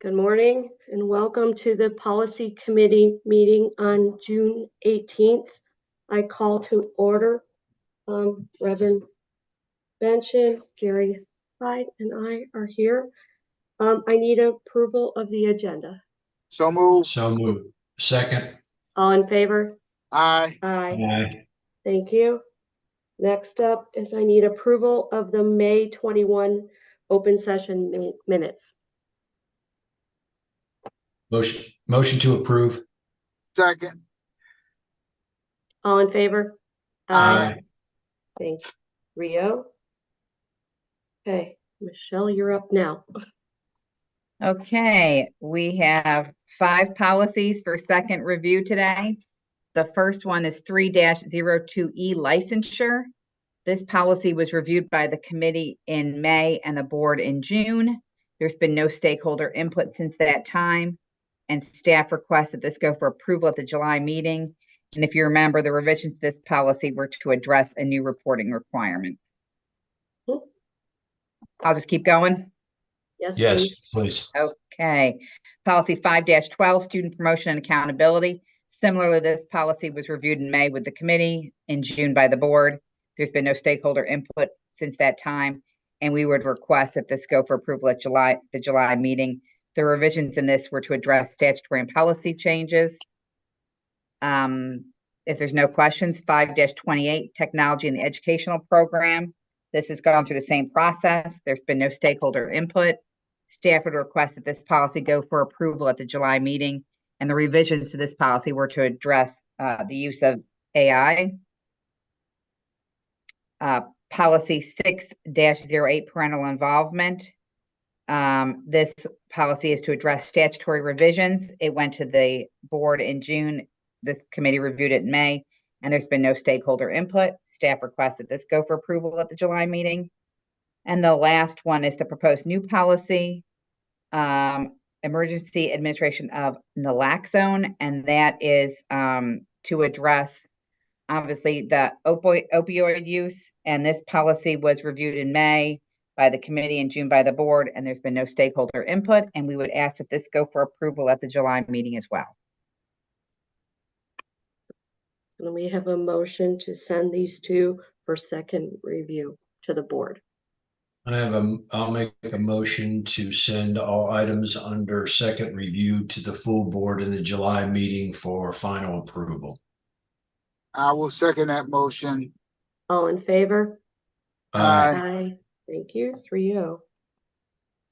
Good morning and welcome to the Policy Committee meeting on June 18th. I call to order Reverend Benson, Gary Hyde, and I are here. I need approval of the agenda. So moved. So moved. Second. All in favor? Aye. Aye. Aye. Thank you. Next up is I need approval of the May 21 open session minutes. Motion to approve. Second. All in favor? Aye. Thanks. Rio? Okay, Michelle, you're up now. Okay, we have 5 policies for second review today. The first one is 3-02E licensure. This policy was reviewed by the committee in May and the board in June. There's been no stakeholder input since that time, and staff requests that this go for approval at the July meeting. And if you remember, the revisions to this policy were to address a new reporting requirement. I'll just keep going. Yes, please. Okay. Policy 5-12, student promotion and accountability. Similarly, this policy was reviewed in May with the committee, in June by the board. There's been no stakeholder input since that time, and we would request that this go for approval at the July meeting. The revisions in this were to address statutory and policy changes. If there's no questions, 5-28, technology in the educational program. This has gone through the same process. There's been no stakeholder input. Staff would request that this policy go for approval at the July meeting, and the revisions to this policy were to address the use of AI. Policy 6-08, parental involvement. This policy is to address statutory revisions. It went to the board in June. This committee reviewed it in May, and there's been no stakeholder input. Staff requested this go for approval at the July meeting. And the last one is the proposed new policy, emergency administration of naloxone, and that is to address obviously the opioid use. And this policy was reviewed in May by the committee, in June by the board, and there's been no stakeholder input, and we would ask that this go for approval at the July meeting as well. and we have a motion to send these two for second review to the board. I'll make a motion to send all items under second review to the full board in the July meeting for final approval. I will second that motion. All in favor? Aye. Aye. Thank you. 3-0.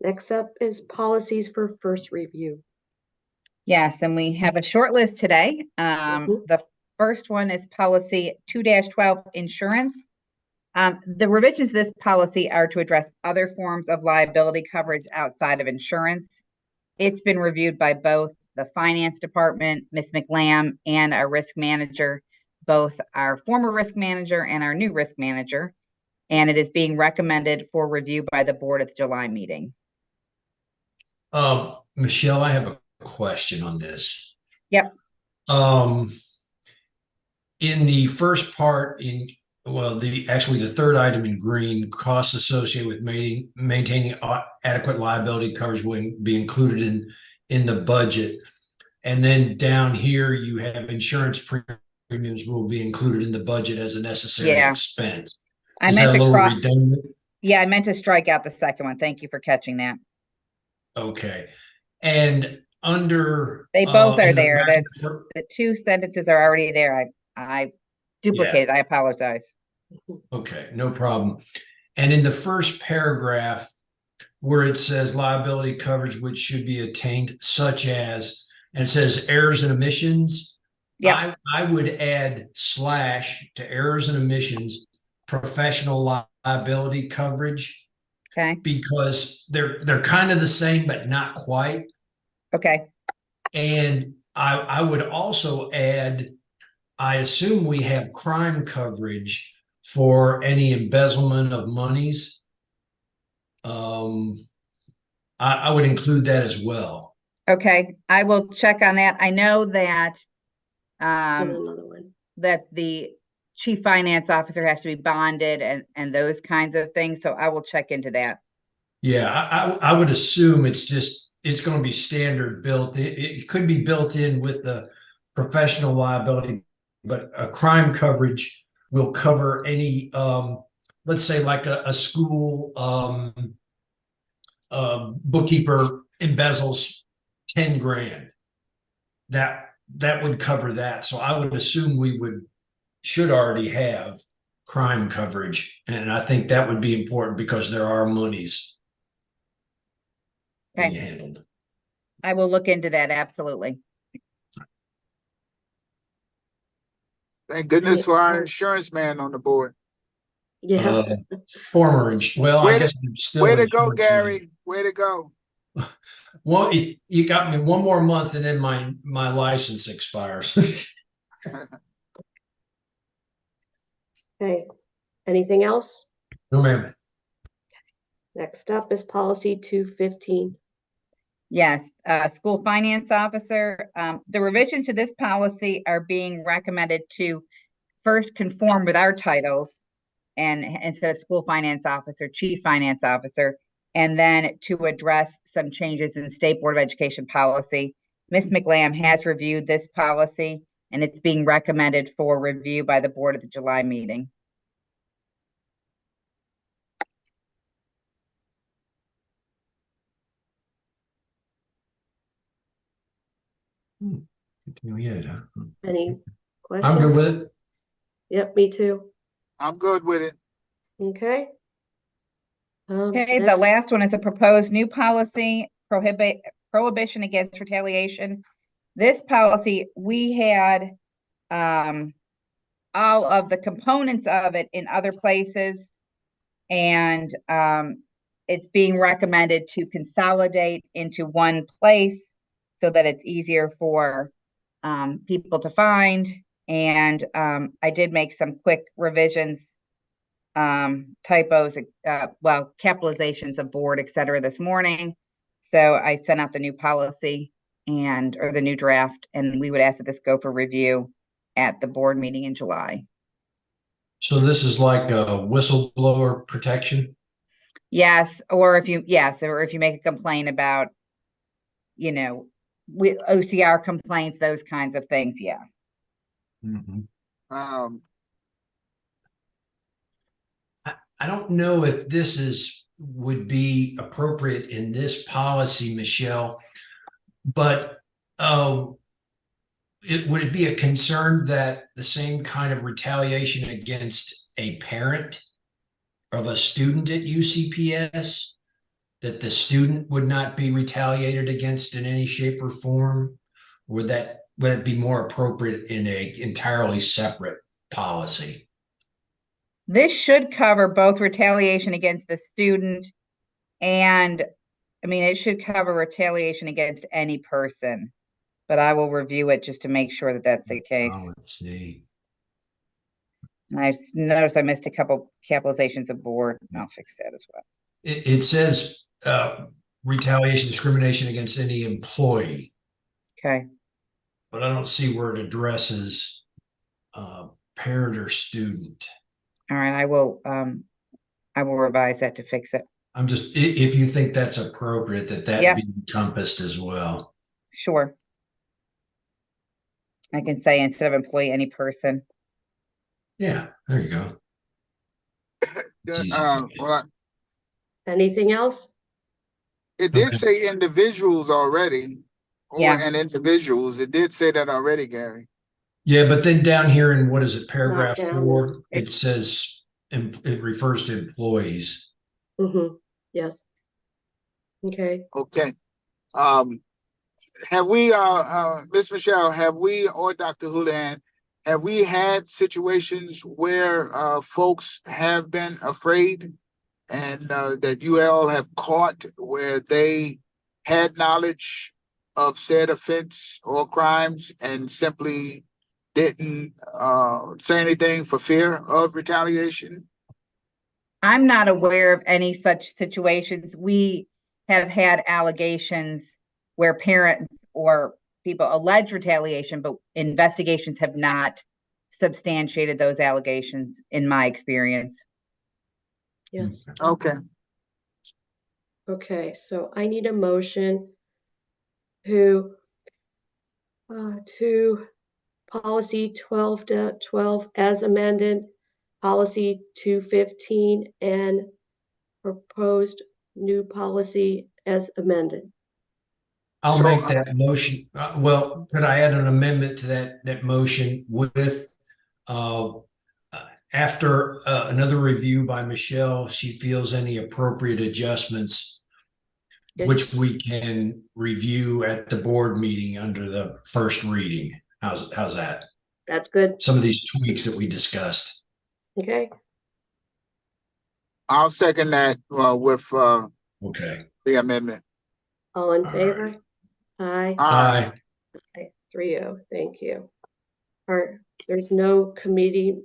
Next up is policies for first review. Yes, and we have a short list today. The first one is policy 2-12, insurance. The revisions to this policy are to address other forms of liability coverage outside of insurance. It's been reviewed by both the finance department, Ms. McLam, and our risk manager, both our former risk manager and our new risk manager, and it is being recommended for review by the board at the July meeting. Michelle, I have a question on this. Yep. In the first part, the third item in green, costs associated with maintaining adequate liability coverage will be included in the budget. And then down here, you have insurance premiums will be included in the budget as a necessary expense. I meant to redundant? Yeah, I meant to strike out the second one. Thank you for catching that. Okay. And under they both are there. The two sentences are already there. I duplicated. I apologize. Okay, no problem. And in the first paragraph where it says liability coverage which should be attained, such as, and it says errors and omissions. Yeah, I would add / to errors and omissions, professional liability coverage. Okay. Because they're kind of the same, but not quite. Okay. And I would also add, I assume we have crime coverage for any embezzlement of monies. I would include that as well. Okay, I will check on that. I know that Another one. that the chief finance officer has to be bonded and those kinds of things. So I will check into that. Yeah, I would assume it's just it's going to be standard built. It could be built in with the professional liability, but a crime coverage will cover any, let's say like a school bookkeeper embezzles 10 grand. That would cover that. So I would assume we should already have crime coverage. And I think that would be important because there are monies being Okay. handled. I will look into that, absolutely. Thank goodness for our insurance man on the board. Yeah, Former, well, Way I to- guess I'm still. Way to go, insurance man. Gary. Way to go. Well, you got me one more month and then my license expires. okay. Anything else? No, ma'am. Next up is policy 215. Yes, school finance officer. The revisions to this policy are being recommended to first conform with our titles, and instead of school finance officer, chief finance officer, and then to address some changes in State Board of Education policy. Ms. McLam has reviewed this policy, and it's being recommended for review by the board at the July meeting. Continue yet, huh? Any questions? I'm good with it. Yep, me too. I'm good with it. Okay. Okay, the Next, last one is a proposed new policy, prohibition against retaliation. This policy, we had all of the components of it in other places. And it's being recommended to consolidate into one place so that it's easier for people to find. And I did make some quick revisions, typos, well, capitalizations of board, et cetera, this morning. So I sent out the new policy or the new draft, and we would ask that this go for review at the board meeting in July. So this is like a whistleblower protection? Yes, or if you make a complaint about, OCR complaints, those kinds of things, yeah. Mhm. I don't know if this would be appropriate in this policy, Michelle, but would it be a concern that the same kind of retaliation against a parent of a student at UCPS, that the student would not be retaliated against in any shape or form? Would it be more appropriate in a entirely separate policy? This should cover both retaliation against the student and, it should cover retaliation against any person, but I will review it just to make sure that that's the case. Oh, let's see. And I noticed I missed a couple capitalizations of board, and I'll fix that as well. It says retaliation, discrimination against any employee, Okay, but I don't see where it addresses parent or student. all right, I will revise that to fix it. I'm just, if you think that's appropriate, that Yep. be encompassed as well. Sure. I can say instead of employee, any person. Yeah, there you go. It's easy. Well, anything else? it did Okay. say individuals already. Yeah. And individuals. It did say that already, Gary. Yeah, but then down here in, what is it, paragraph Not down 4, it says, it refers to employees. Mm-hmm. Yes. Okay. Okay. Have we, Ms. Michelle, or Dr. Houlihan, have we had situations where folks have been afraid and that you all have caught where they had knowledge of said offense or crimes and simply didn't say anything for fear of retaliation? I'm not aware of any such situations. We have had allegations where parents or people allege retaliation, but investigations have not substantiated those allegations in my experience. Yes. Okay. Okay. So I need a motion to policy 12.12 as amended, policy 215, and proposed new policy as amended. I'll So, make that motion. Well, could I add an amendment to that motion with, after another review by Michelle, she feels any appropriate adjustments, which we can review at the board meeting under the first reading. How's that? That's good. Some of these tweaks that we discussed. Okay. I'll second that with Okay. the amendment. All in All favor? right. Aye. Aye. Aye. 3-0. Thank you. There's no committee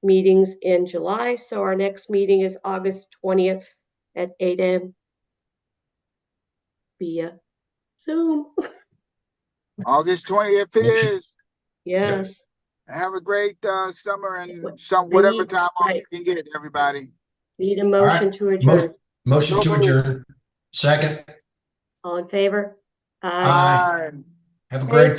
meetings in July, so our next meeting is August 20th at 8 a.m. via Zoom. August 20th it Motion. is. Yes. Have a great summer and I whatever need- time off right. you can get, everybody. Need a motion right. to adjourn. Motion So to moved. adjourn. Second. All in favor? Aye. Aye. Aye. Have a great day.